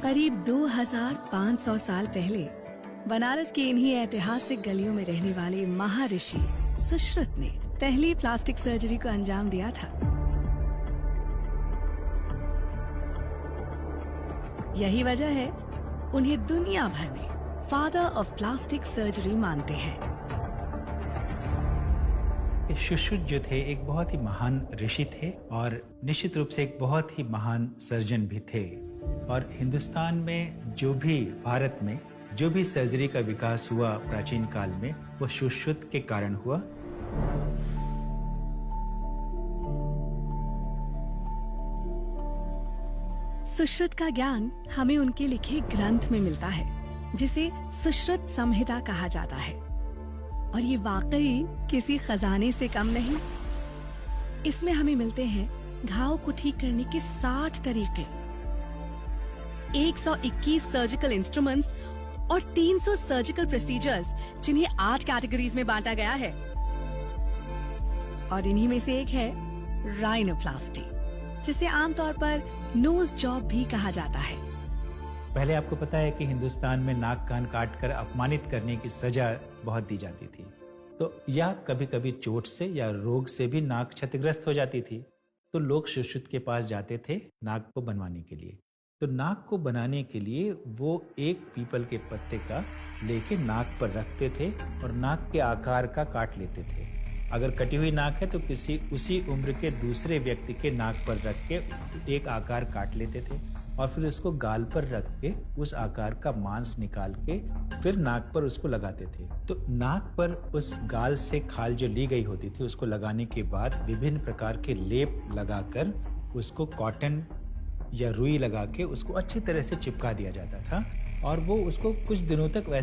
करीब 2500 साल पहले बनारस की इन्हीं ऐतिहासिक गलियों में रहने वाले महर्षि सुश्रुत ने पहली प्लास्टिक सर्जरी को अंजाम दिया था। यही वजह है उन्हें दुनिया भर में फादर ऑफ प्लास्टिक सर्जरी मानते हैं। सुश्रुत जो थे एक बहुत ही महान ऋषि थे और निश्चित रूप से एक बहुत ही महान सर्जन भी थे। और हिंदुस्तान में भारत में जो भी सर्जरी का विकास हुआ प्राचीन काल में, वो सुश्रुत के कारण हुआ। सुश्रुत का ज्ञान हमें उनके लिखे ग्रंथ में मिलता है, जिसे सुश्रुत संहिता कहा जाता है। और ये वाकई किसी खजाने से कम नहीं। इसमें हमें मिलते हैं घाव को ठीक करने के 60 तरीके, 121 सर्जिकल इंस्ट्रूमेंट्स और 300 सर्जिकल प्रोसीजर्स, जिन्हें 8 कैटेगरीज में बांटा गया है। और इन्हीं में से एक है राइनोप्लास्टी, जिसे आमतौर पर नोज जॉब भी कहा जाता है। पहले आपको पता है कि हिंदुस्तान में नाक कान काट कर अपमानित करने की सजा बहुत दी जाती थी, तो या कभी कभी चोट से या रोग से भी नाक क्षतिग्रस्त हो जाती थी, तो लोग सुश्रुत के पास जाते थे नाक को बनवाने के लिए। तो नाक को बनाने के लिए वो एक पीपल के पत्ते का लेके नाक पर रखते थे और नाक के आकार का काट लेते थे। अगर कटी हुई नाक है तो किसी उसी उम्र के दूसरे व्यक्ति के नाक पर रख के एक आकार काट लेते थे और फिर उसको गाल पर रख के उस आकार का मांस निकाल के फिर नाक पर उसको लगाते थे। तो नाक पर उस गाल से खाल जो ली गई होती थी उसको लगाने के बाद विभिन्न प्रकार के लेप लगाकर उसको कॉटन या रुई लगा के उसको अच्छी तरह से चिपका दिया जाता था और वो उसको कुछ दिनों तक वैसे